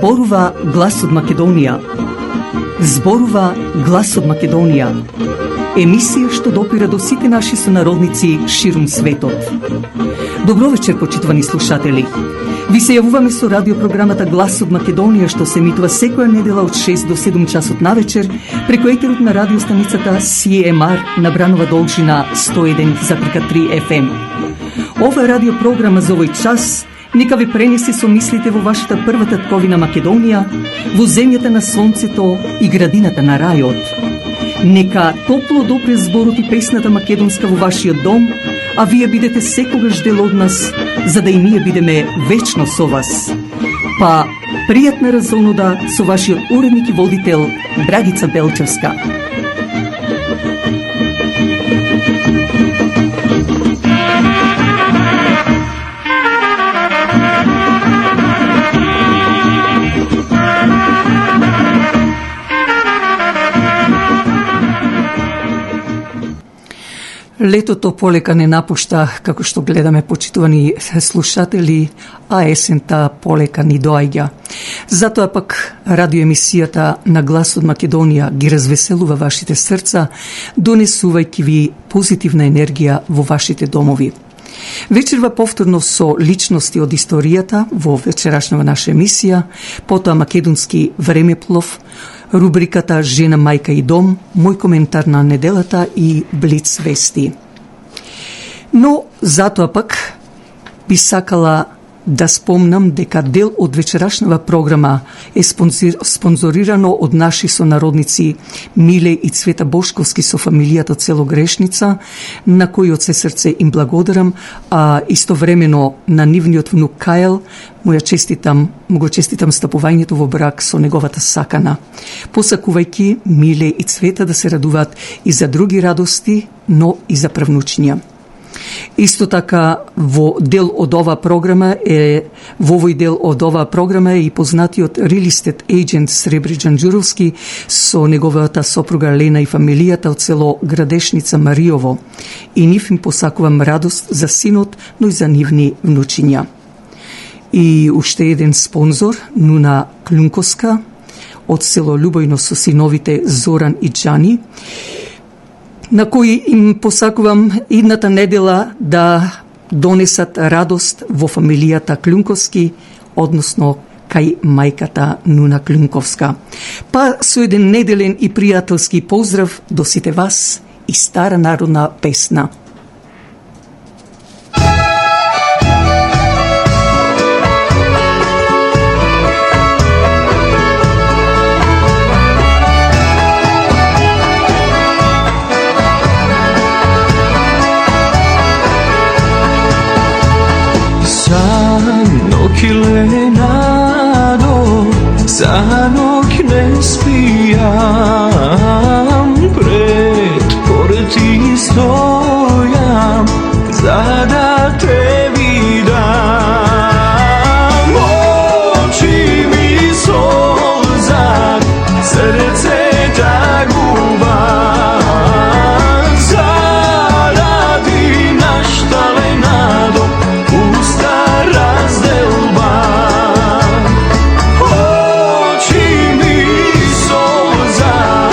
Зборува глас од Македонија. Зборува глас од Македонија. Емисија што допира до сите наши сонародници ширум светот. Добро вечер, почитувани слушатели. Ви се јавуваме со радиопрограмата Глас од Македонија, што се емитува секоја недела од 6 до 7 часот навечер преку етерот на радиостаницата CMR на Бранова должина 101,3 FM. Ова радиопрограма за овој час нека ви пренесе со мислите во вашата прва татковина Македонија, во земјата на сонцето и градината на рајот. Нека топло допре зборот и песната македонска во вашиот дом, а вие бидете секогаш дел од нас, за да и ние бидеме вечно со вас. Па, пријатна разонода со вашиот уредник и водител Драгица Белчевска. Летото полека не напушта, како што гледаме, почитувани слушатели, а есента полека ни доаѓа. Затоа пак радиоемисијата на Глас од Македонија ги развеселува вашите срца, донесувајќи ви позитивна енергија во вашите домови. Вечерва повторно со личности од историјата во вечерашнава наша емисија, потоа македонски времеплов, рубриката Жена, мајка и дом, мој коментар на неделата и Блиц вести. Но затоа пак би сакала да спомнам дека дел од вечерашнава програма е спонзорирано од наши сонародници Миле и Цвета Бошковски со фамилијата Целогрешница, на кои од се срце им благодарам, а истовремено на нивниот внук Кајл му го честитам стапувањето во брак со неговата сакана, посакувајќи Миле и Цвета да се радуваат и за други радости, но и за правнучиња. Исто така во дел од оваа програма е и познатиот real estate agent Сребри Джанџуровски со неговата сопруга Лена и фамилијата од село Градешница Мариово. И нив им посакувам радост за синот, но и за нивни внучиња. И уште еден спонзор, Нуна Клунковска од село Љубојно со синовите Зоран и Џани, на кои им посакувам идната недела да донесат радост во фамилијата Клунковски, односно кај мајката Нуна Клунковска. Па со еден неделен и пријателски поздрав до сите вас и стара народна песна. Sanok ne spijam, pred porti stojam, za da te vidam. Oči mi solzat, srce taguban, zaradi naštale nado, usta razdelban. Oči mi solzat,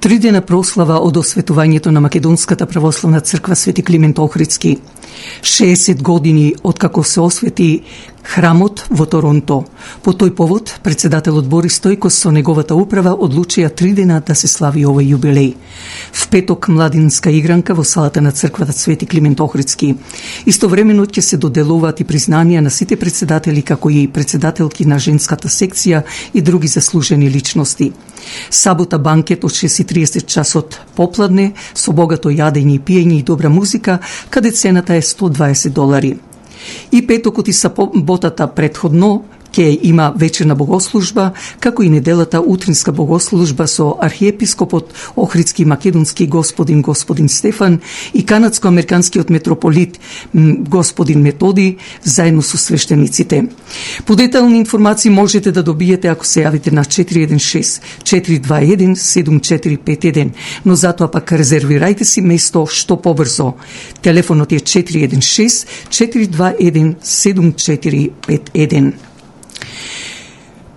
3 дена прослава од осветувањето на Македонската православна црква Свети Климент Охридски. 60 години откако се освети храмот во Торонто. По тој повод, председателот Борис Стојкос со неговата управа одлучија 3 дена да се слави овој јубилеј. В петок младинска игранка во салата на црквата Свети Климент Охридски. Истовремено ќе се доделуваат и признанија на сите председатели, како и председателки на женската секција и други заслужени личности. Сабота банкет од 6:30 часот попладне со богато јадење и пиење и добра музика, каде цената е $120. И петокот и саботата предходно ќе има вечерна богослужба, како и неделата утринска богослужба со архиепископот Охридски македонски господин Стефан и канадско-американскиот митрополит господин Методи заедно со свештениците. Подетални информации можете да добиете ако се јавите на 416-421-7451, но затоа пак резервирајте си место што побрзо. Телефонот е 416-421-7451.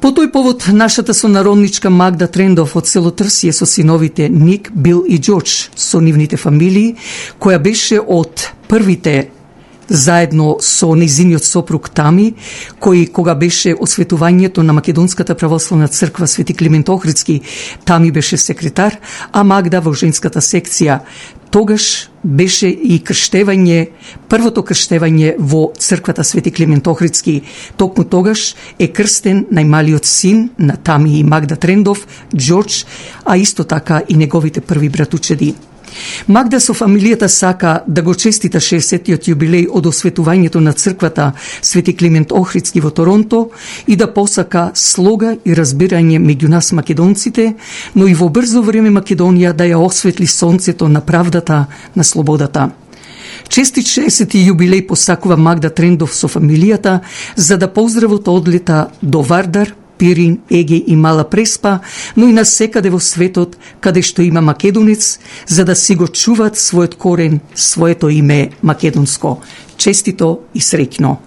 По тој повод, нашата сонародничка Магда Трендов од село Трсие со синовите Ник, Бил и Џорџ, со нивните фамилии, која беше од првите заедно со незиниот сопруг Тами, кој кога беше осветувањето на Македонската православна црква Свети Климент Охридски, Тами беше секретар, а Магда во женската секција. Тогаш беше и крштевање, првото крштевање во црквата Свети Климент Охридски. Токму тогаш е крстен најмалиот син на Тами и Магда Трендов, Џорџ, а исто така и неговите први братучеди. Магда со фамилијата сака да го честита 60-тиот јубилеј од осветувањето на црквата Свети Климент Охридски во Торонто и да посака слога и разбирање меѓу нас македонците, но и во брзо време Македонија да ја осветли сонцето на правдата, на слободата. Честит 60-ти јубилеј посакува Магда Трендов со фамилијата, за да поздравот одлета до Вардар, Пирин, Егеј и Мала Преспа, но и на секаде во светот, каде што има македонец, за да си го чуваат својот корен, своето име македонско. Честито и среќно!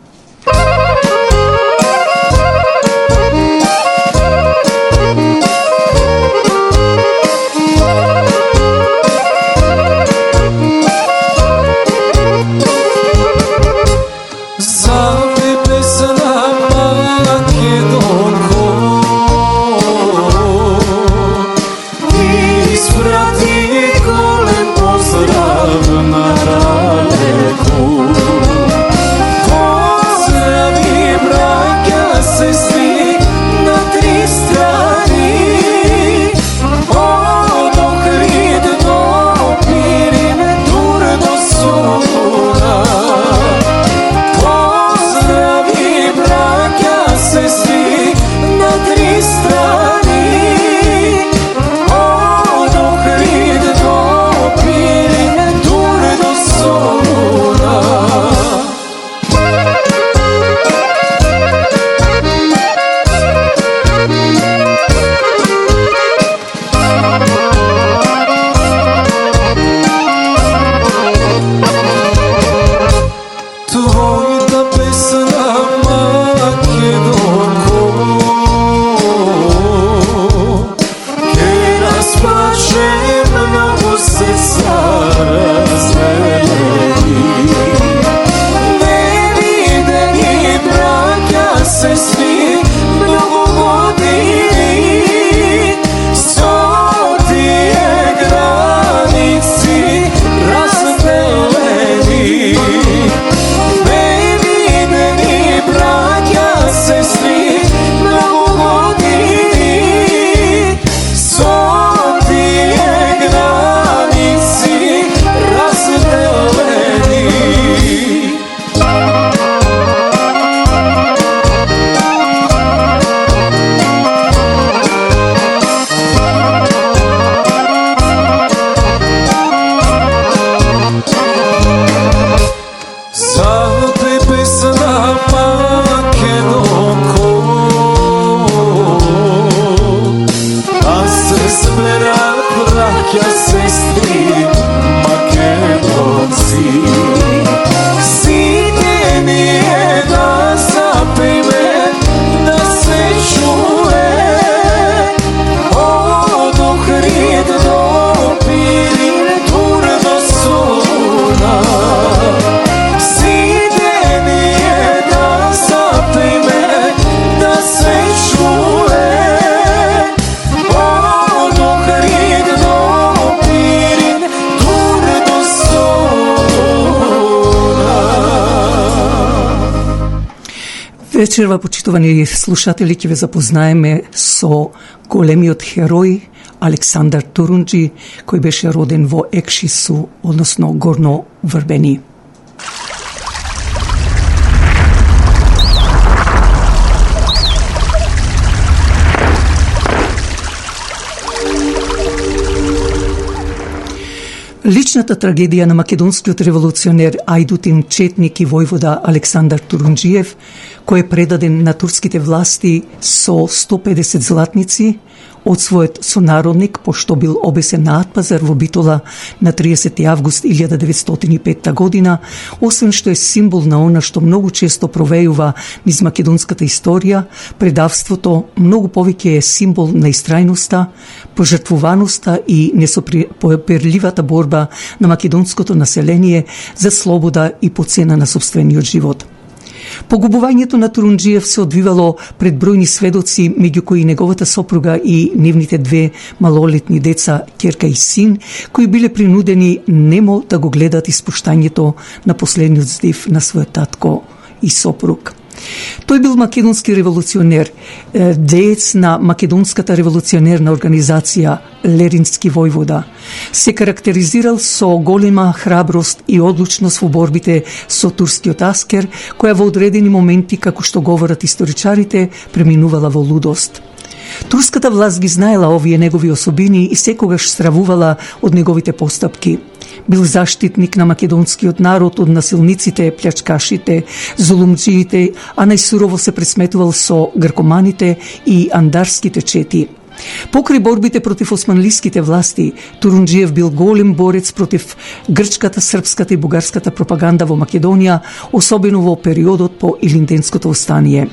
До Вечерва, почитувани слушатели, ќе ве запознаеме со големиот херој Александар Турунџи, кој беше роден во Екшису, односно Горно Врбени. Личната трагедија на македонскиот револуционер, ајдутин, четник и војвода Александар Турунџиев, кој е предаден на турските власти со 150 златници од својот сонародник, пошто бил обесен на Атпазар во Битола на 30. август 1905 година, освен што е символ на она што многу често провејува низ македонската историја, предавството многу повеќе е символ на истрајноста, пожртвуваноста и несопреперливата борба на македонското население за слобода и по цена на собствениот живот. Погубувањето на Турунџиев се одвивало пред бројни сведоци, меѓу кои неговата сопруга и нивните две малолетни деца, ќерка и син, кои биле принудени немо да го гледат испуштањето на последниот здив на својот татко и сопруг. Тој бил македонски револуционер, деец на македонската револуционерна организација Лерински војвода. Се карактеризирал со голема храброст и одлучност во борбите со турскиот аскер, која во одредени моменти, како што говорат историчарите, преминувала во лудост. Турската власт ги знаела овие негови особини и секогаш стравувала од неговите постапки. Бил заштитник на македонскиот народ од насилниците, плячкашите, зулумџиите, а најсурово се пресметувал со гркоманите и андарските чети. Покрај борбите против османлиските власти, Турунџиев бил голем борец против грчката, српската и бугарската пропаганда во Македонија, особено во периодот по Илинденското встание.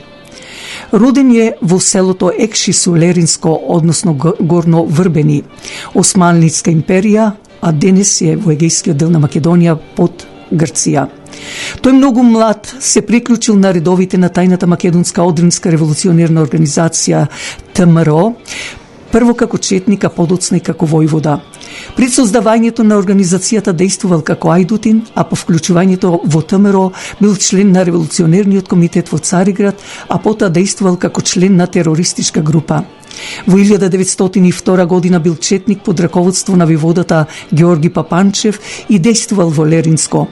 Роден е во селото Екшису Леринско, односно Горно Врбени, Османлиска империја, а денес е во егејскиот дел на Македонија под Грција. Тој многу млад се приклучил на редовите на тајната македонска одринска револуционерна организација ТМРО, прво како четник, а подоцна и како војвода. Пред создавањето на организацијата действувал како ајдутин, а по вклучувањето во ТМРО бил член на револуционерниот комитет во Цариград, а потоа действувал како член на терористичка група. Во 1902 година бил четник под раководство на војводата Георги Папанчев и действувал во Леринско.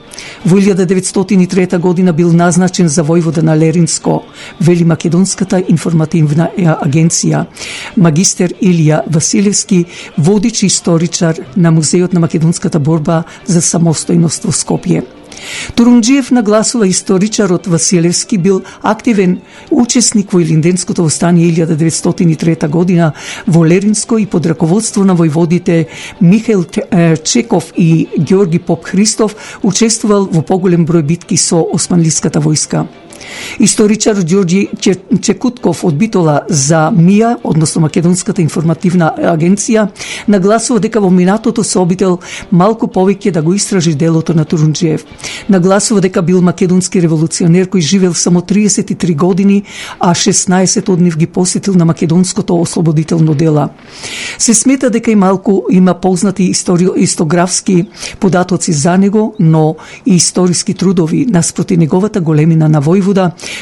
Во 1903 година бил назначен за војвода на Леринско, вели Македонската информативна агенција. Магистер Илија Василевски, водич историчар на Музејот на македонската борба за самостојност во Скопје. Турунџиев, нагласува историчарот Василевски, бил активен учесник во Илинденското встание 1903 година во Леринско и под раководство на војводите Михаил Чеков и Георги Поп Христов учествувал во поголем број битки со османлиската војска. Историчар Ѓорѓи Чекутков од Битола за МИА, односно Македонската информативна агенција, нагласува дека во минатото се обидел малку повеќе да го истражи делото на Турунџиев. Нагласува дека бил македонски револуционер кој живел само 33 години, а 16 од нив ги посетил на македонското ослободително дела. Се смета дека и малку има познати истографски податоци за него, но и историски трудови наспроти неговата големина на војвода,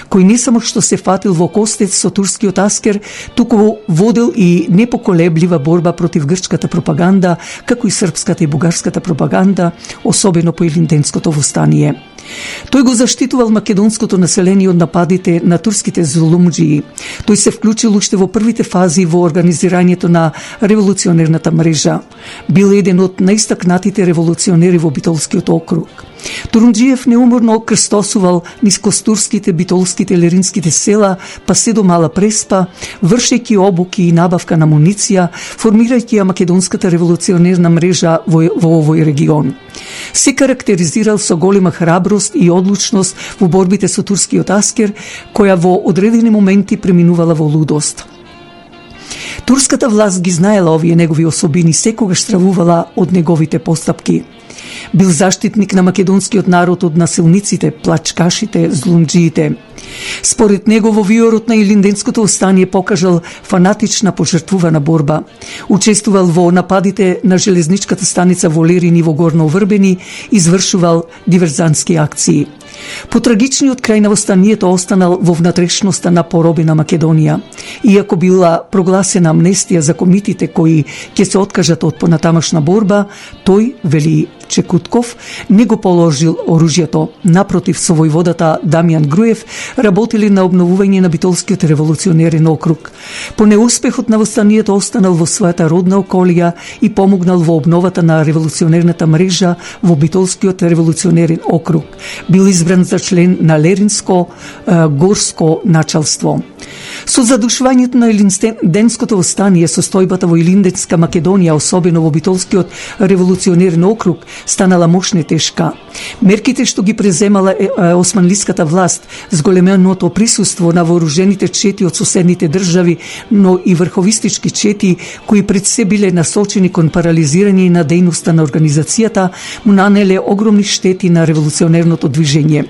кој не само што се фатил во костец со турскиот аскер, туку водел и непоколеблива борба против грчката пропаганда, како и српската и бугарската пропаганда, особено по Илинденското встание. Тој го заштитувал македонското население од нападите на турските зулумџии. Тој се вклучил уште во првите фази во организирањето на револуционерната мрежа. Бил еден од најистакнатите револуционери во Битолскиот округ. Турунџиев неуморно крстосувал низ костурските, битолските, леринските села, па се до Мала Преспа, вршејќи обуки и набавка на муниција, формирајќи ја македонската револуционерна мрежа во овој регион. Се карактеризирал со голема храброст и одлучност во борбите со турскиот аскер, која во одредени моменти преминувала во лудост. Турската власт ги знаела овие негови особини, секогаш стравувала од неговите постапки. Бил заштитник на македонскиот народ од насилниците, плачкашите, злумџиите. Според него во виорот на Илинденското встание покажал фанатична пожртвувана борба. Учествувал во нападите на железничката станица во Лерин и во Горно Врбени, извршувал диверзантски акции. Потрагичниот крај на восстанието останал во внатрешноста на поробена Македонија. Иако била прогласена амнестија за комитите кои ќе се откажат од понатамашна борба, тој, вели Чекутков, не го положил оружјето. Напротив, со војводата Дамјан Груев работили на обновување на Битолскиот револуционерен округ. По неуспехот на восстанието останал во својата родна околија и помогнал во обновата на револуционерната мрежа во Битолскиот револуционерен округ. Бил избран за член на Леринско горско началство. Со задушувањето на Илинденското востание, состојбата во Илинденска Македонија, особено во Битолскиот револуционерен округ, станала мощна и тешка. Мерките што ги преземала османлиската власт, зголеменото присуство на вооружените чети од соседните држави, но и врховистички чети кои пред се биле насочени кон парализирање на дејноста на организацијата, му нанеле огромни штети на револуционерното движење.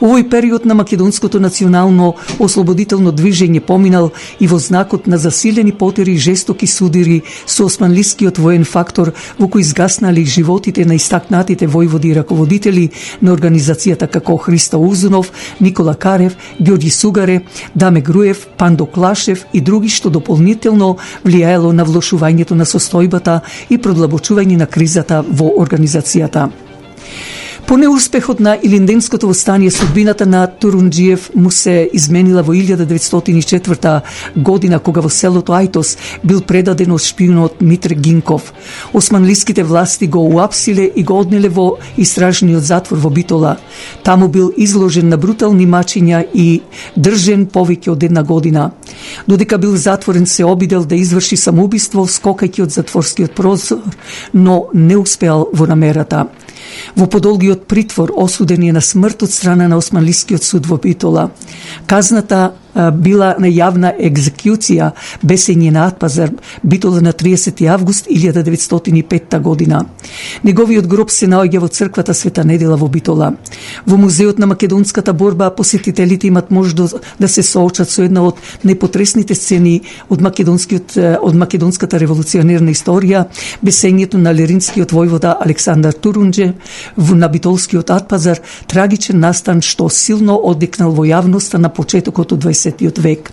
Овој период на македонското национално ослободително движење поминал и во знакот на засилени потери и жестоки судири со османлискиот воен фактор, во кој изгаснали животите на истакнатите војводи и раководители на организацијата како Христо Узунов, Никола Карев, Ѓорѓи Сугаре, Даме Груев, Пандо Клашев и други, што дополнително влијаело на влошувањето на состојбата и продлабочување на кризата во организацијата. По неуспехот на Илинденското востание, судбината на Турунџиев му се изменила во 1904 година, кога во селото Ајтос бил предаден од шпиунот Митре Гинков. Османлиските власти го уапсиле и го однеле во истражниот затвор во Битола. Таму бил изложен на брутални мачења и држен повеќе од една година. Додека бил затворен, се обидел да изврши самоубиство скокајќи од затворскиот прозор, но не успеал во намерата. Во подолгиот притвор осуден е на смрт од страна на Османлискиот суд во Битола. Казната била на јавна екзекуција бесење на Атпазар, Битола на 30 август 1905 година. Неговиот гроб се наоѓа во црквата Света Недела во Битола. Во музеот на македонската борба посетителите имат можност да се соочат со една од најпотресните сцени од македонската револуционерна историја, бесењето на леринскиот војвода Александар Турунџе на Битолскиот Атпазар, трагичен настан што силно одекнал во јавноста на почетокот од 20 век.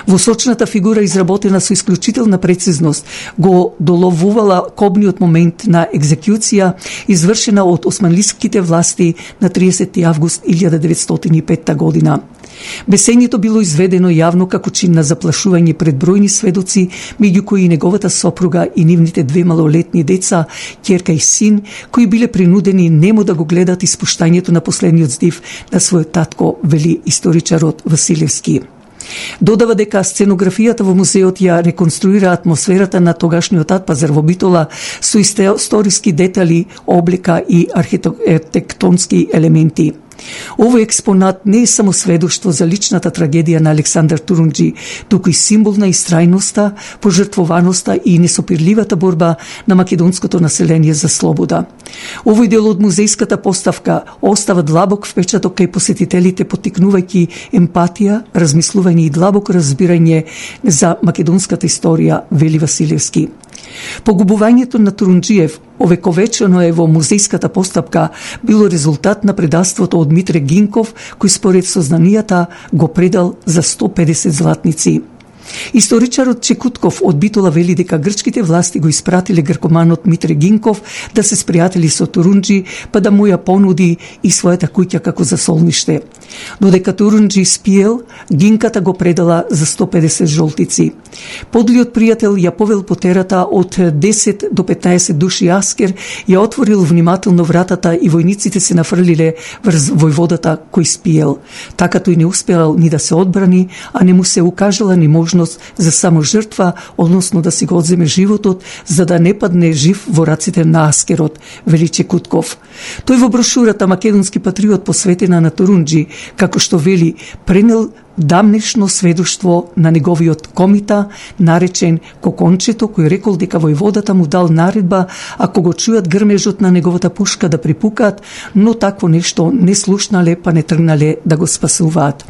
Во сочната фигура, изработена со исклучителна прецизност, го доловувала кобниот момент на екзекуција, извршена од османлиските власти на 30 август 1905 година. Бесењето било изведено јавно како чин на заплашување пред бројни сведоци, меѓу кои и неговата сопруга и нивните две малолетни деца, ќерка и син, кои биле принудени немо да го гледат испуштањето на последниот здив на својот татко, вели историчарот Василевски. Додава дека сценографијата во музеот ја реконструира атмосферата на тогашниот Атпазар во Битола со историски детали, облика и архитектонски елементи. Овој експонат не е само сведоштво за личната трагедија на Александар Турунџи, туку и символ на истрајноста, пожртвуваноста и несопирливата борба на македонското население за слобода. Овој дел од музејската поставка остава длабок впечаток кај посетителите, поттикнувајќи емпатија, размислување и длабок разбирање за македонската историја, вели Василевски. Погубувањето на Турунџиев, овековечено е во музејската постапка, било резултат на предавството од Митре Гинков, кој според сознанијата го предал за 150 златници. Историчарот Чекутков од Битола вели дека грчките власти го испратиле гркоманот Митре Гинков да се спријатели со Турунџи, па да му ја понуди и својата куќа како засолниште. Додека Турунџи спиел, Гинката го предала за 150 жолтици. Подлиот пријател ја повел потерата од 10 до 15 души аскер, ја отворил внимателно вратата и војниците се нафрлиле врз војводата кој спиел. Така тој не успеал ни да се одбрани, а не му се укажала ни можност за само жртва, односно да си го одземе животот, за да не падне жив во раците на аскерот, вели Чекутков. Тој во брошурата Македонски патриот посветена на Турунџи, како што вели, пренел дамнешно сведоштво на неговиот комита, наречен Кокончето, кој рекол дека војводата му дал наредба ако го чујат грмежот на неговата пушка да припукаат, но такво нешто не слушнале, па не тргнале да го спасуваат.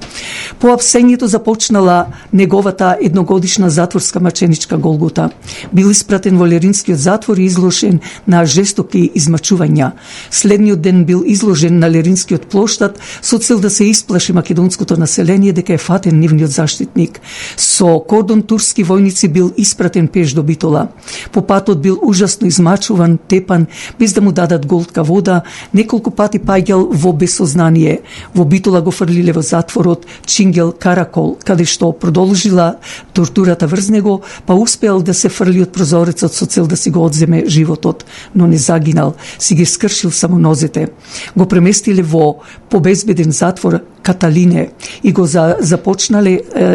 По апсењето започнала неговата едногодишна затворска маченичка голгота. Бил испратен во Леринскиот затвор и изложен на жестоки измачувања. Следниот ден бил изложен на Леринскиот плоштад со цел да се исплаши македонското население дека е фатен нивниот заштитник. Со кордон турски војници бил испратен пеш до Битола. По патот бил ужасно измачуван, тепан, без да му дадат голтка вода, неколку пати паѓал во безсознание. Во Битола го фрлиле во затворот Чингел Каракол, каде што продолжила тортурата врз него, па успеал да се фрли од прозорецот со цел да си го одземе животот, но не загинал, си ги скршил само нозете. Го преместиле во побезбеден затвор Каталине и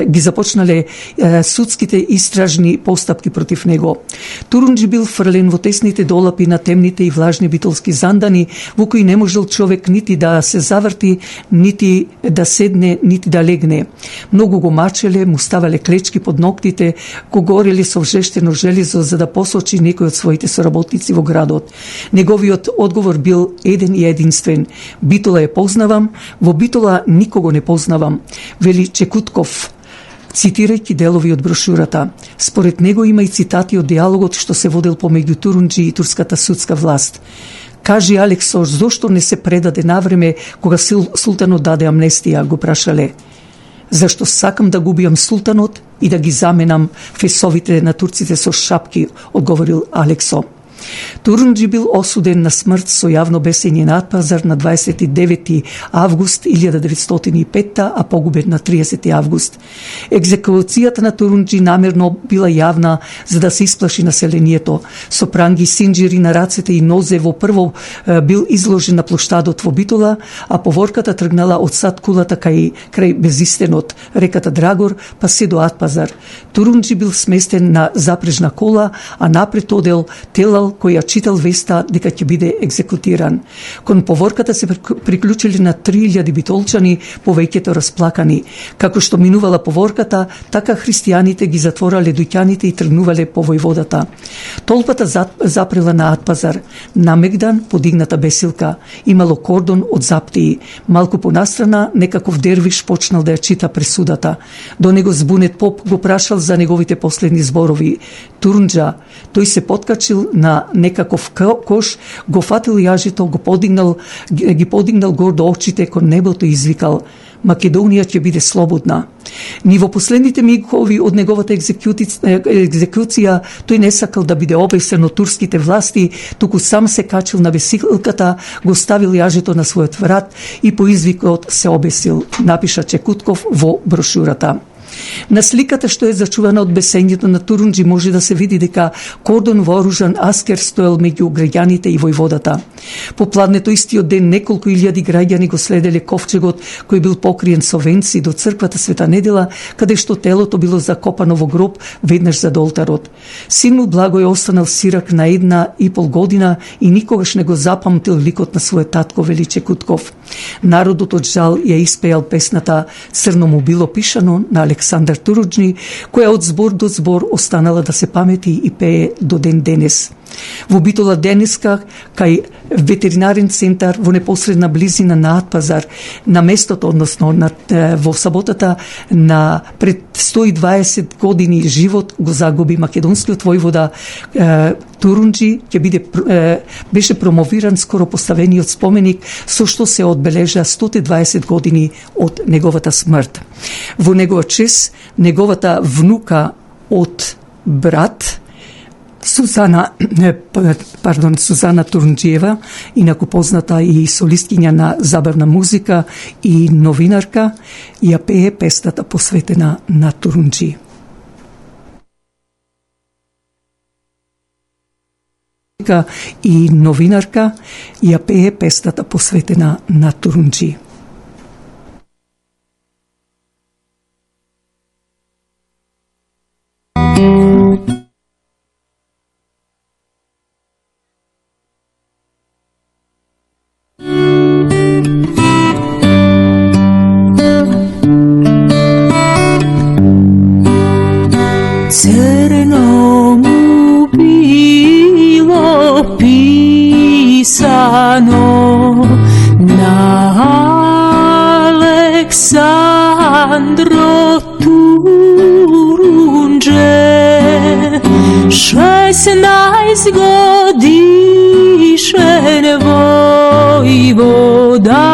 ги започнале судските истражни постапки против него. Турунџи бил фрлен во тесните долапи на темните и влажни битолски зандани, во кои не можел човек нити да се заврти, нити да седне, нити да легне. Многу го мачеле, му ставале клечки под ноктите, го горели со вжештено железо за да посочи некој од своите соработници во градот. Неговиот одговор бил еден и единствен: Битола ја познавам, во Битола никого не познавам, вели Чекутков, цитирајќи делови од брошурата. Според него има и цитати од диалогот што се водел помеѓу Турунџи и турската судска власт. Кажи, Алексо, зошто не се предаде навреме кога султанот даде амнестија, го прашале. Зашто сакам да го убијам султанот и да ги заменам фесовите на турците со шапки, одговорил Алексо. Турунџи бил осуден на смрт со јавно бесење на Атпазар на 29. август 1905, а погубен на 30. август. Екзекуцијата на Турунџи намерно била јавна за да се исплаши населението. Со пранги, синџири на рацете и нозе во прво бил изложен на плоштадот во Битола, а поворката тргнала од сад кулата крај безистенот, реката Драгор, па се до Атпазар. Турунџи бил сместен на запрежна кола, а напред одел Телал, кој ја читал веста дека ќе биде екзекутиран. Кон поворката се приклучили на 3000 битолчани, повеќето расплакани. Како што минувала поворката, така христијаните ги затворале дуќаните и тргнувале по војводата. Толпата запрела на Атпазар. На Мегдан подигната бесилка. Имало кордон од заптии. Малку понастрана, некаков дервиш почнал да ја чита пресудата. До него збунет поп го прашал за неговите последни зборови. Турунџа, тој се подкачил на некаков кош, го фатил јажето, ги подигнал гордо очите кон небото и извикал: Македонија ќе биде слободна. Ни во последните мигови од неговата екзекуција тој не сакал да биде обесен од турските власти, туку сам се качил на весилката, го ставил јажето на својот врат и по извикот се обесил, напиша Чекутков во брошурата. На сликата што е зачувана од бесењето на Турунџи може да се види дека кордон вооружан аскер стоел меѓу граѓаните и војводата. По пладнето истиот ден неколку илјади граѓани го следеле ковчегот кој бил покриен со венци до црквата Света Недела, каде што телото било закопано во гроб веднаш зад олтарот. Син му Благој останал сирак на 1,5 година и никогаш не го запамтил ликот на својот татко, вели Чекутков. Народот од жал ја испејал песната Црно му било пишано на Александар Турунџи, која од збор до збор останала да се памети и пее до ден денес. Во Битола денеска, кај ветеринарен центар во непосредна близина на Атпазар, на местото, односно во саботата на пред 120 години живот го загуби македонскиот војвода Турунџи, беше промовиран скоро поставениот споменик со што се одбележа 120 години од неговата смрт. Во негова чест, неговата внука од брат Сузана Турунџиева, инаку позната и солисткиња на забавна музика и новинарка, ја пее песната посветена на Турунџи. И новинарка ја пее песната посветена на Турунџи. Aleksandro Turunđe, 16 godišen vojvoda,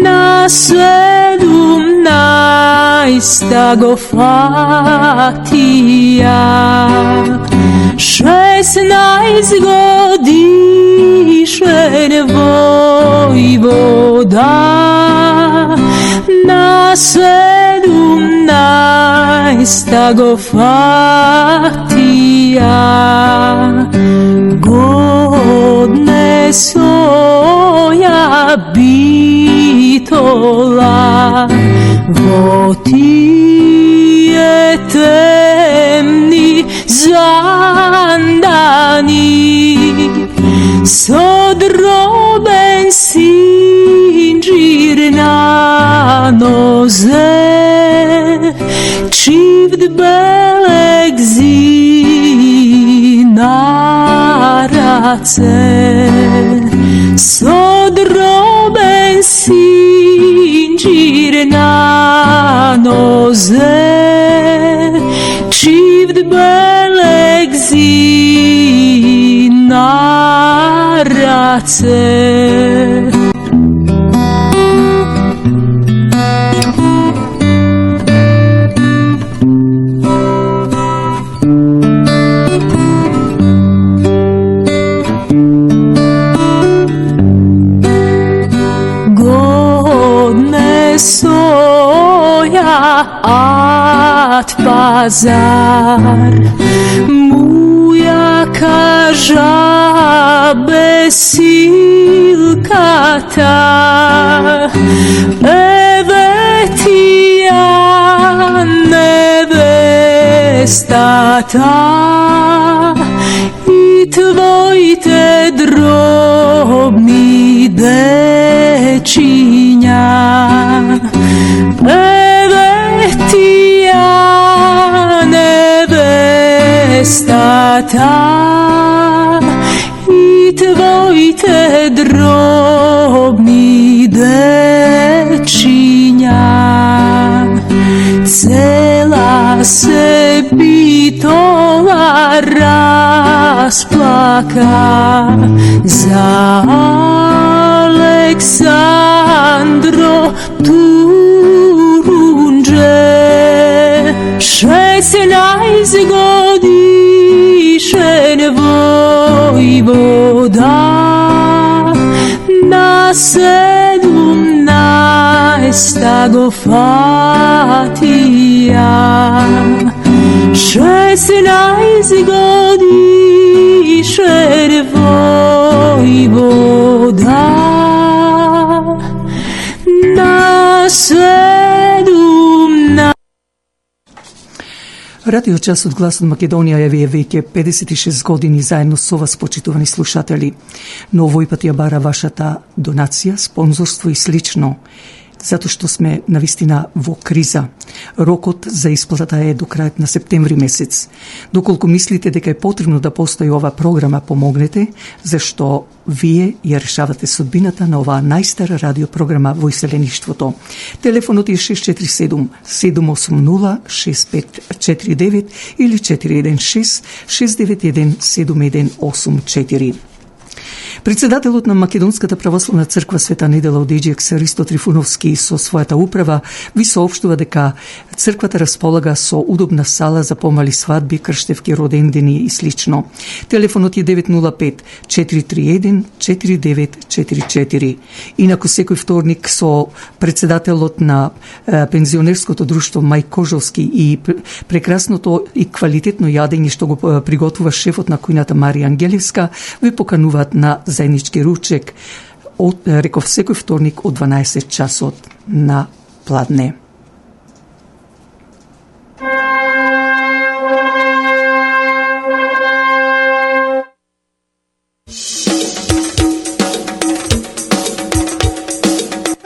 na 17 go fatija. 16 godišen vojvoda, na 17 go fatija. Godine soja bitola, votije temni zandani, sodroben sinđir na noze, čivd beleg zinarace, sodroben sinđir na noze, čivd beleg zinarace. Soja at pazar, muja kaža besilkata, evetija nevestata, i tvojte drobni dečinja. Evetija nevestata, i tvojte drobni dečinja. Cela se bitola rasplaka za Aleksandro Turunđe. 16 godišen vojvoda, na 17 go fatija. 16 godišen vojvoda, na 17. Radio Час од Глас од Македонија ја вие веќе 56 години заедно со вас, почитувани слушатели. Но овој пат ја бара вашата донација, спонзорство и слично, затоа што сме навистина во криза. Рокот за исплата е до крајот на септември месец. Доколку мислите дека е потребно да постои оваа програма, помогнете, зашто вие ја решавате судбината на оваа најстара радиопрограма во иселеништвото. Телефонот е 647-780-6549 или 416-691-7184. Председателот на Македонската православна црква Света Недела Одеџијак Ристо Трифуновски со својата управа ви соопштува дека црквата располага со удобна сала за помали свадби, крштевки, родендени и слично. Телефонот е 905-431-4944. Инаку секој вторник со председателот на пензионерското друштво Мај Кожовски и прекрасното и квалитетно јадење што го приготвува шефот на кујната Марија Ангелевска ви покануваат на заеднички ручек, реков секој вторник од 12 часот на Пладне.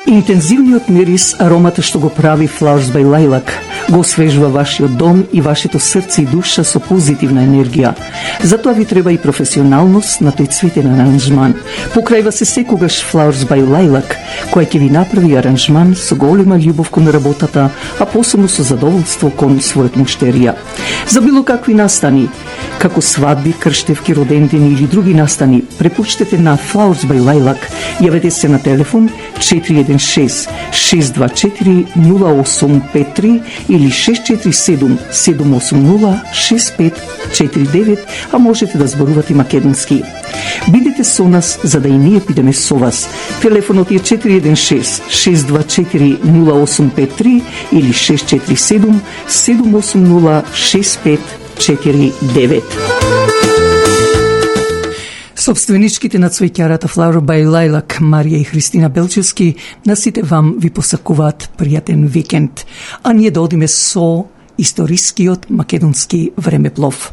Интензивниот мирис, аромата што го прави Flowers by Lilac, го освежува вашиот дом и вашето срце и душа со позитивна енергија. Затоа ви треба и професионалност на тој цветен аранжман. Покрај вас се секогаш Flowers by Lilac, која ќе ви направи аранжман со голема љубов кон работата, а посебно со задоволство кон својот муштерија. За било какви настани, како свадби, крштевки, родендени или други настани, препуштете на Flowers by Lilac. Јавете се на телефон 416-624-0853 или 647-780-6549, а можете да зборувате македонски. Бидете со нас, за да и ние бидеме со вас. Телефонот е 416-624-0853 или 647-780-6549. Собственичките на цвеќарата Flower by Lilac, Марија и Христина Белчевски, на сите вам ви посакуваат пријатен викенд. А ние да одиме со историскиот македонски времеплов.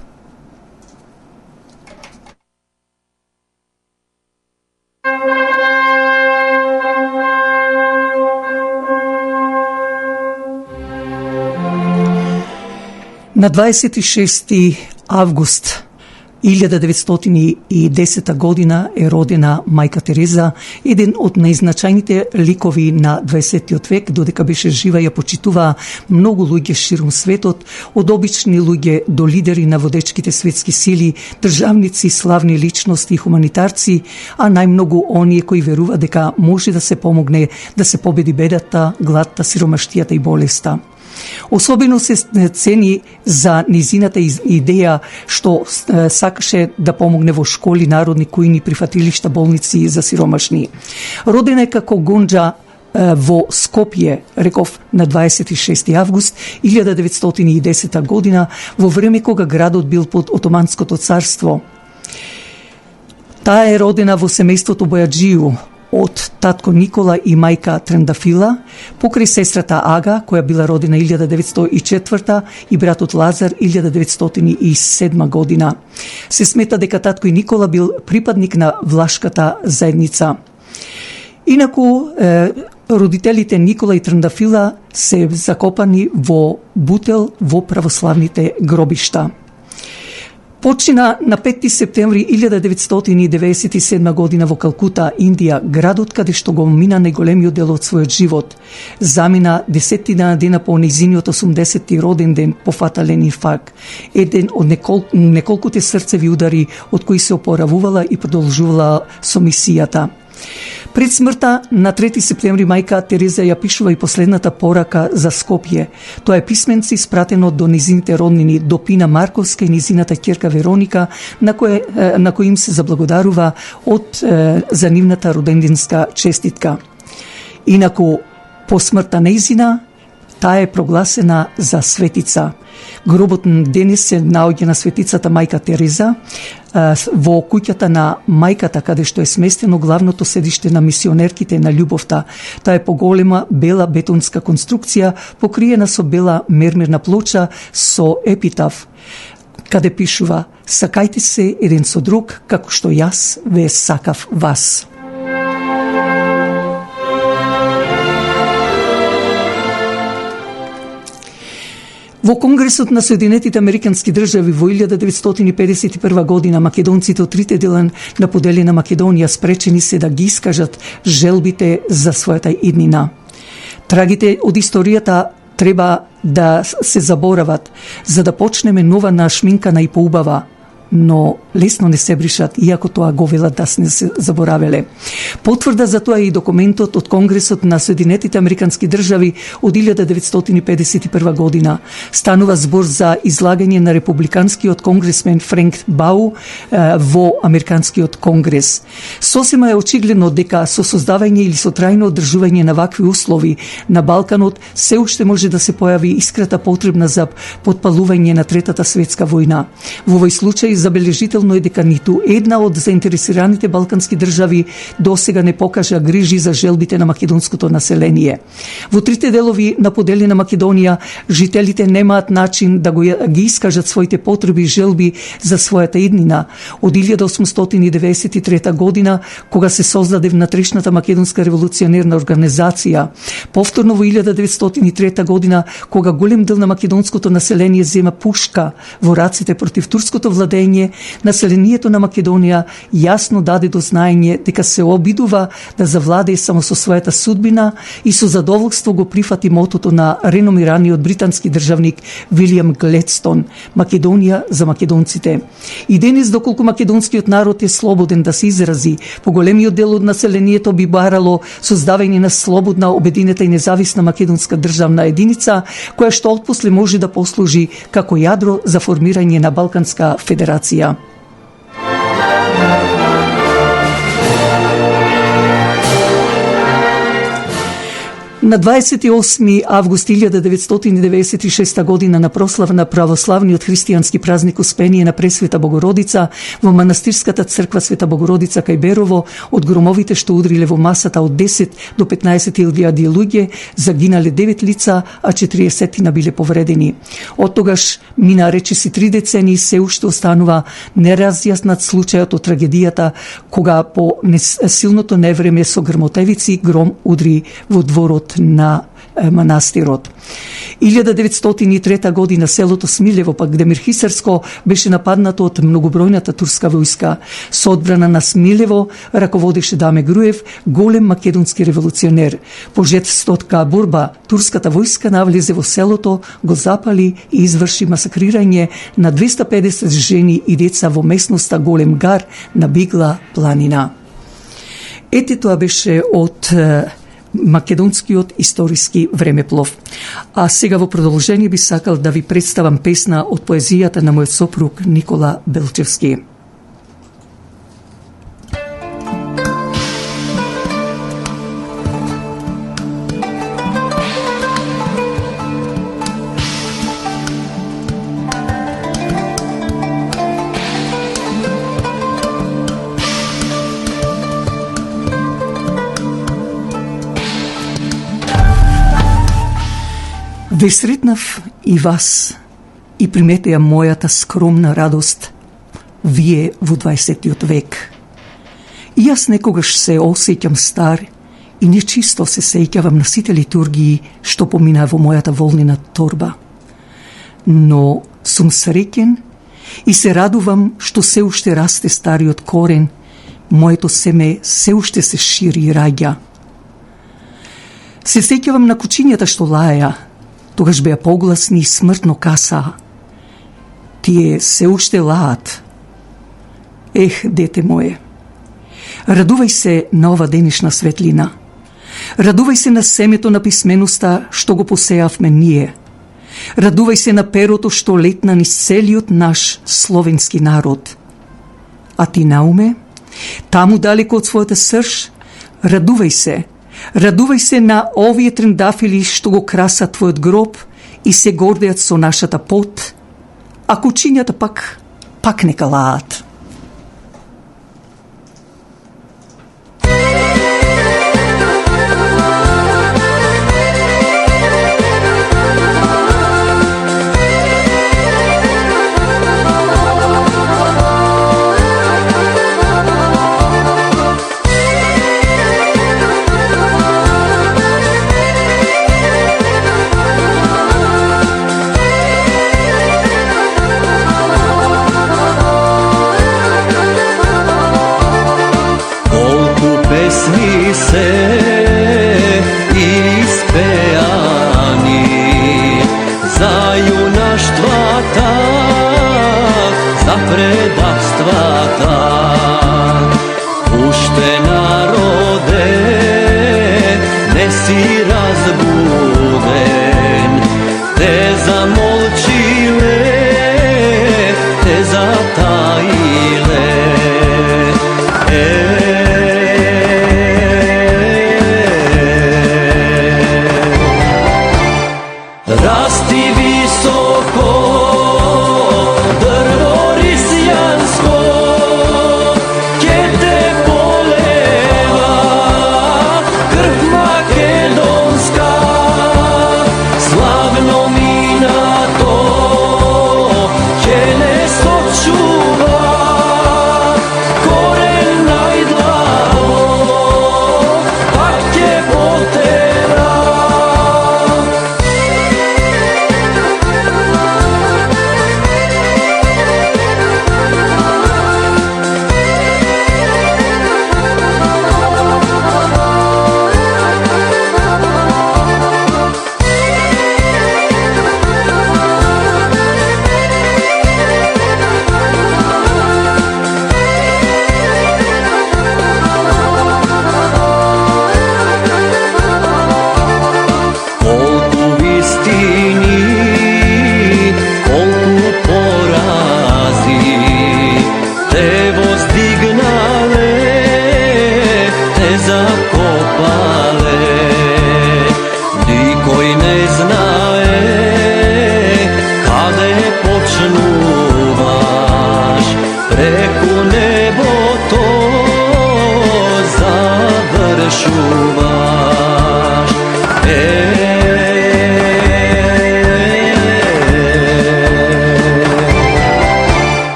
На 26 август 1910 година е родена мајка Тереза, еден од најзначајните ликови на 20 век, додека беше жива ја почитуваа многу луѓе ширум светот, од обични луѓе до лидери на водечките светски сили, државници, славни личности и хуманитарци, а најмногу оние кои верува дека може да се помогне да се победи бедата, гладта, сиромаштијата и болеста. Особено се цени за низината идеја што сакаше да помогне во школи, народни кујни, прифатилишта, болници за сиромашни. Родена е како гонџа во Скопје, реков, на 26 август 1910 година, во време кога градот бил под Отоманското царство. Таа е родена во семејството Бојаджију, од татко Никола и мајка Трендафила, покрај сестрата Ага, која била родена 1904 и братот Лазар 1907 година. Се смета дека татко и Никола бил припадник на влашката заедница. Инаку, родителите Никола и Трендафила се закопани во Бутел во православните гробишта. Почина на 5 септември 1997 година во Калкута, Индија, градот каде што го мина најголемиот дел од својот живот. Замина 10 дена по нејзиниот 80-ти роден ден по фатален инфаркт. Еден од неколкуте срцеви удари од кои се опоравувала и продолжувала со мисијата. Пред смртта на 3 септември мајка Тереза ја пишува и последната порака за Скопје. Тоа е писменце испратено до низините роднини, до Пина Марковска и низината ќерка Вероника, на кој им се заблагодарува за нивната роденденска честитка. Инаку, по смртта нејзина, таа е прогласена за светица. Гробот денес се наоѓа на светицата мајка Тереза, во куќата на мајката, каде што е сместено главното седиште на мисионерките на љубовта. Таа е поголема бела бетонска конструкција, покриена со бела мермерна плоча со епитаф, каде пишува: "Сакајте се еден со друг, како што јас ве сакав вас." Во Конгресот на Соединетите Американски држави во 1951 година македонците од трите дела на поделена Македонија спречени се да ги искажат желбите за својата иднина. Трагите од историјата треба да се заборават, за да почнеме нова нашминкана и поубава, но лесно не се бришат, иако тоа го велат да не се заборавеле. Потврда за тоа е и документот од Конгресот на Соединетите Американски држави од 1951 година. Станува збор за излагање на републиканскиот конгресмен Френк Бау во Американскиот конгрес. Сосема е очигледно дека со создавање или со трајно одржување на вакви услови на Балканот се уште може да се појави искрата потребна за потпалување на Третата светска војна. Во овој случај и забележително е дека ниту една од заинтересираните балкански држави досега не покажа грижи за желбите на македонското население. Во трите делови на поделена Македонија, жителите немаат начин да ги искажат своите потреби и желби за својата иднина. Од 1893 година, кога се создаде внатрешната македонска револуционерна организација, повторно во 1903 година, кога голем дел на македонското население зема пушка во раците против турското владење, населението на Македонија јасно даде до знаење дека се обидува да завладее само со својата судбина и со задоволство го прифати мотото на реномираниот британски државник Вилијам Гледстон: Македонија за македонците. И денес, доколку македонскиот народ е слободен да се изрази, поголемиот дел од населението би барало создавање на слободна, обединета и независна македонска државна единица, која што отпосле може да послужи како јадро за формирање на Балканска федерација. На 28. август 1996 година, на прослава на православниот христијански празник Успение на Пресвета Богородица во манастирската црква Света Богородица кај Берово, од громовите што удриле во масата од 10 до 15.000 луѓе, загинале 9 лица, а 40 биле повредени. Од тогаш мина речиси 3 децени и се уште останува неразјаснат случајот од трагедијата кога по силното невреме со грмотевици гром удри во дворот на манастирот. 1903 година селото Смилево, пак Демирхисарско, беше нападнато од многобројната турска војска. Со одбрана на Смилево раководеше Даме Груев, голем македонски револуционер. По жестоката борба, турската војска навлезе во селото, го запали и изврши масакрирање на 250 жени и деца во местноста Голем Гар на Бигла планина. Ете, тоа беше од македонскиот историски времеплов. А сега во продолжение би сакал да ви представам песна од поезијата на мојот сопруг Никола Белчевски. Ве сретнав и вас и примете ја мојата скромна радост, вие во 20 век. И јас некогаш се осеќам стар и нечисто се сеќавам на сите литургии што помина во мојата волнена торба. Но сум среќен и се радувам што се уште расте стариот корен, моето семе се уште се шири и раѓа. Се сеќавам на кучињата што лаја, тогаш беа погласни и смртно касаа. Тие се уште лаат. Ех, дете мое, радувај се на ова денешна светлина. Радувај се на семето на писменоста што го посеавме ние. Радувај се на перото што летна низ целиот наш словенски народ. А ти, Науме, таму далеко од својата срж, радувај се. Радувај се на овие трендафили што го красат твојот гроб и се гордеат со нашата пот, а кучињата пак нека лаат.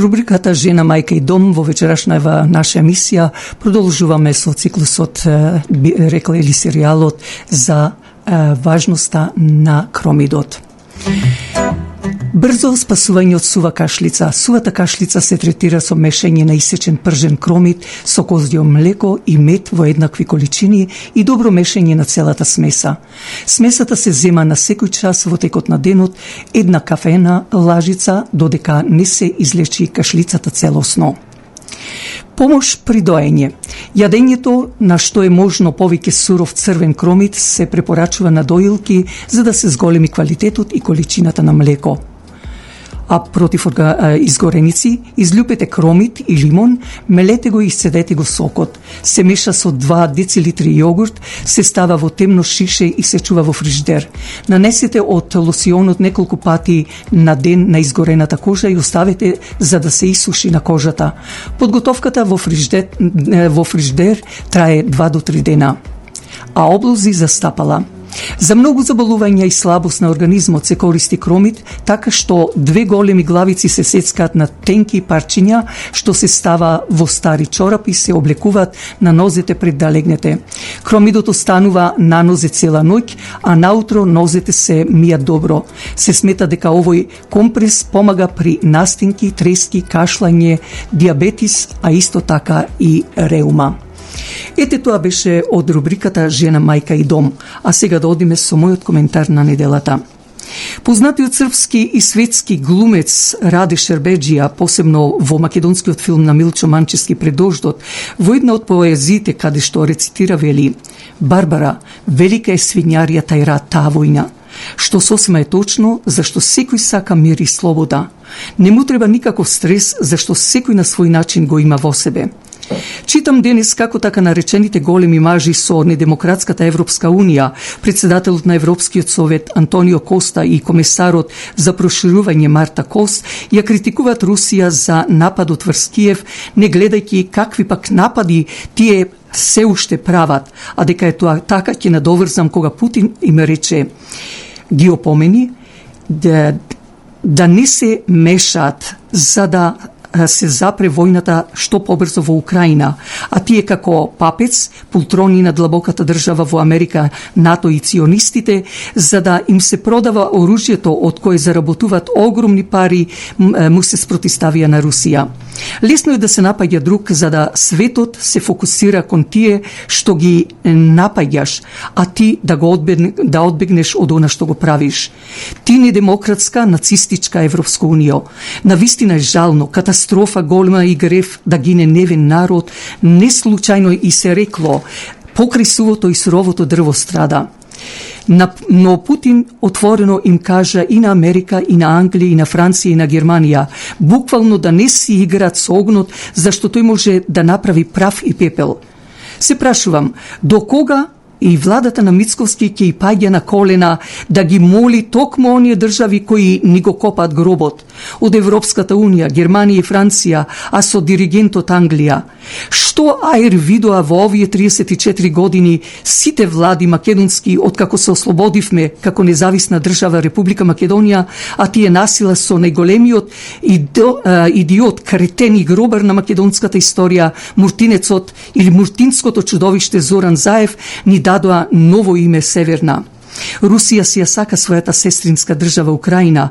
рубриката Жена, мајка и дом во вечерашната наша емисија продолжуваме со циклусот, рекла или серијалот за важноста на кромидот. Брзо спасување од сува кашлица. Сувата кашлица се третира со мешање на исечен пржен кромид со козјо млеко и мед во еднакви количини и добро мешање на целата смеса. Смесата се зема на секој час во текот на денот, една кафена лажица, додека не се излечи кашлицата целосно. Помош при доење. Јадењето на што е можно повеќе суров црвен кромид се препорачува на доилки за да се зголеми квалитетот и количината на млеко. А против изгореници, изљупете кромид и лимон, мелете го и исцедете го сокот. Се меша со 2 децилитри јогурт, се става во темно шише и се чува во фриждер. Нанесете од лосионот неколку пати на ден на изгорената кожа и оставете за да се исуши на кожата. Подготовката во фриждер трае 2 до 3 дена. А облози за стапала. За многу заболувања и слабост на организмот се користи кромид, така што 2 големи главици се сецкаат на тенки парчиња, што се става во стари чорапи и се облекуваат на нозете пред да легнете. Кромидот останува на нозе цела ноќ, а наутро нозете се мијат добро. Се смета дека овој компрес помага при настинки, трески, кашлање, диабетис, а исто така и реума. Ете, тоа беше од рубриката Жена, мајка и дом. А сега да одиме со мојот коментар на неделата. Познатиот српски и светски глумец Раде Шербеджија, посебно во македонскиот филм на Милчо Манчевски Пред дождот, во една од поезиите каде што рецитира вели: Барбара, велика е свињаријата и рад таа војна. Што сосема е точно, зашто секој сака мир и слобода. Не му треба никаков стрес, зашто секој на свој начин го има во себе. Читам денес како така наречените големи мажи со недемократската Европска Унија, председателот на Европскиот совет Антонио Коста и комесарот за проширување Марта Кост ја критикуваат Русија за нападот врз Киев, не гледајќи какви пак напади тие се уште прават, а дека е тоа така ќе надоврзам кога Путин им рече, ги опомени да не се мешаат за да се запре војната што побрзо во Украина, а тие како папец, пултрони на длабоката држава во Америка, НАТО и ционистите, за да им се продава оружјето од кое заработуваат огромни пари, му се спротиставија на Русија. Лесно е да се напаѓа друг, за да светот се фокусира кон тие што ги напаѓаш, а ти да одбегнеш од она што го правиш. Ти недемократска, нацистичка Европска Унија. Навистина е жално, катастрофа голема и грев да гине невин народ, не случајно и се рекло, покрај сувото и суровото дрво страда. Но Путин отворено им кажа и на Америка, и на Англија, и на Франција, и на Германија, буквално да не си играат со огнот, зашто тој може да направи прав и пепел. Се прашувам, до кога и владата на Мицковски ќе и паѓа на колена да ги моли токму оние држави кои ни го копаат гробот, од Европската Унија, Германија и Франција, а со диригентот Англија. Што АЕР видоа во овие 34 години сите влади македонски откако се ослободивме како независна држава Република Македонија, а тие насила со најголемиот идиот, кретен и гробар на македонската историја, муртинецот или муртинското чудовиште Зоран Заев, ни дадоа ново име Северна. Русија си ја сака својата сестринска држава Украина.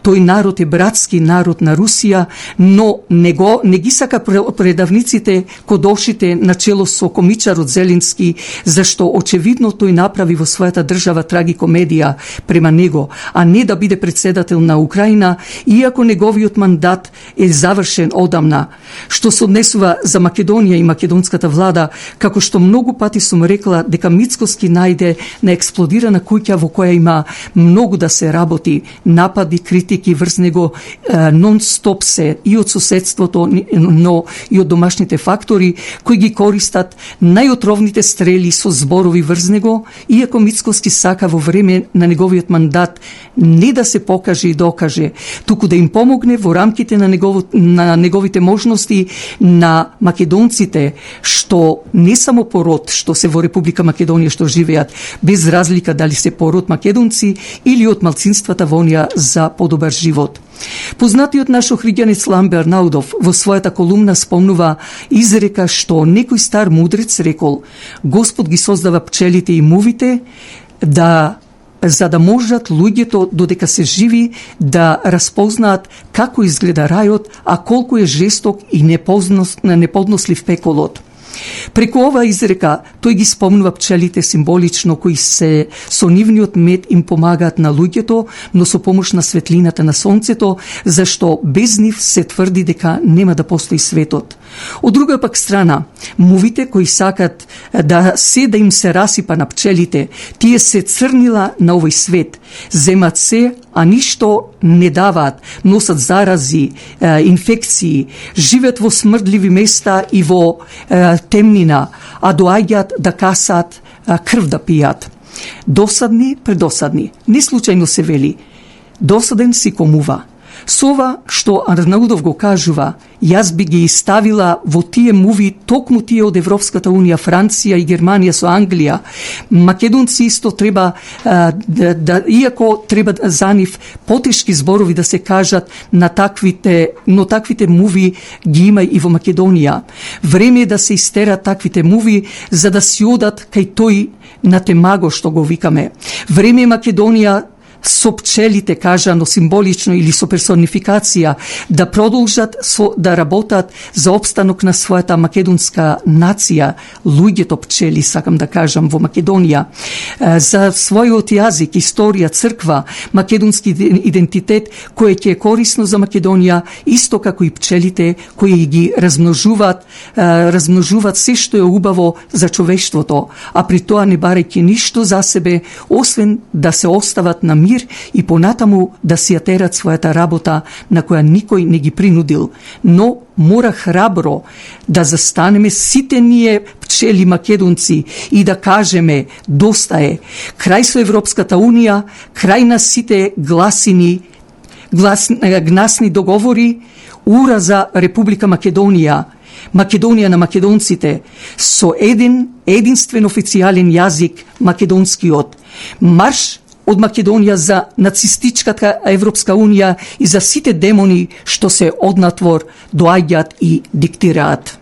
Тој народ е братски народ на Русија, но не ги сака предавниците кодошите на чело со комичарот Зеленски, зашто очевидно тој направи во својата држава трагикомедија према него, а не да биде председател на Украина, иако неговиот мандат е завршен одамна. Што се однесува за Македонија и македонската влада, како што многу пати сум рекла дека Мицкоски најде на експлодирана куќа во која има многу да се работи, напади, критики врз него нон-стоп се и од соседството, но и од домашните фактори кои ги користат најотровните стрели со зборови врз него, иако Мицкоски сака во време на неговиот мандат не да се покаже и докаже, туку да им помогне во рамките на неговите можности на македонците, што не само пород, што се во Република Македонија што живеат, без разлика дали дали се пород македонци или од малцинствата во онија за подобар живот. Познатиот наш охриѓанец Ламбер Наудов во својата колумна спомнува изрека што некој стар мудрец рекол: Господ ги создава пчелите и мувите за да можат луѓето додека се живи да распознаат како изгледа рајот, а колку е жесток и неподнослив пеколот. Преку ова изрека тој ги спомнува пчелите символично кои се со нивниот мед им помагаат на луѓето, но со помош на светлината на сонцето, зашто без нив се тврди дека нема да постои светот. Од друга пак страна, мувите кои сакат да им се расипа на пчелите, тие се црнила на овој свет, земат се, а ништо не даваат, носат зарази, инфекции, живеат во смрдливи места и во темнина, а доаѓаат да касаат крв да пијат. Досадни, предосадни. Не случајно се вели: досаден си комува. Со ова што Арнаудов го кажува, јас би ги ставила во тие муви токму тие од Европската Унија, Франција и Германија со Англија. Македонци исто треба, иако треба за нив потешки зборови да се кажат но таквите муви ги има и во Македонија. Време е да се истерат таквите муви за да си одат кај тој на темаго што го викаме. Време е Македонија со пчелите, кажано символично или со персонификација, да продолжат да работат за опстанок на својата македонска нација, луѓето пчели, сакам да кажам, во Македонија, за својот јазик, историја, црква, македонски идентитет, кој ќе е корисно за Македонија, исто како и пчелите кои ги размножуваат се што е убаво за човештвото, а при тоа не барајќи ништо за себе, освен да се остават на мир и понатаму да си ја терат својата работа на која никој не ги принудил. Но мора храбро да застанеме сите ние пчели македонци и да кажеме: доста е, крај со Европската Унија, крај на сите гнасни договори, ура за Република Македонија, Македонија на македонците, со единствен официјален јазик, македонскиот. Марш од Македонија за нацистичката Европска Унија и за сите демони што се однатвор доаѓаат и диктираат.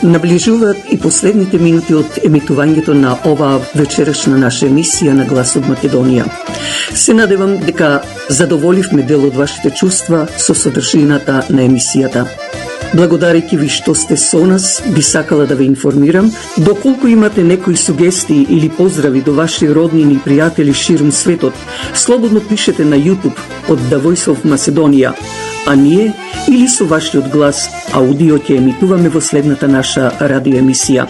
Наближуваат и последните минути од емитувањето на оваа вечерашна наша емисија на Глас од Македонија. Се надевам дека задоволивме дел од вашите чувства со содржината на емисијата. Благодарејќи ви што сте со нас, би сакала да ве информирам, доколку имате некои сугестии или поздрави до ваши роднини и пријатели ширум светот, слободно пишете на YouTube од The Voice of Macedonia, а ние или со вашиот глас аудио ќе емитуваме во следната наша радиоемисија.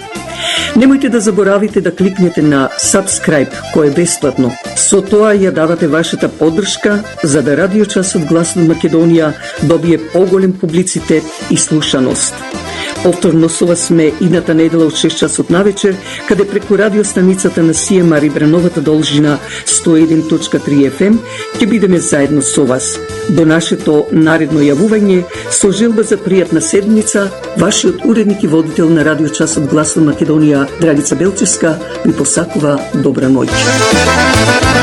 Немојте да заборавите да кликнете на subscribe, кој е бесплатно. Со тоа ја давате вашата поддршка за да радиочасот Глас од Македонија добие поголем публицитет и слушаност. Повторно со вас сме идната недела од 6 часот навечер, каде преку радиостаницата на CMR и Брановата должина 101.3 FM ќе бидеме заедно со вас. До нашето наредно јавување со желба за пријатна седмица, вашиот уредник и водител на радиочасот Глас од Македонија, Драгица Белчевска, ви посакува добра ноќ.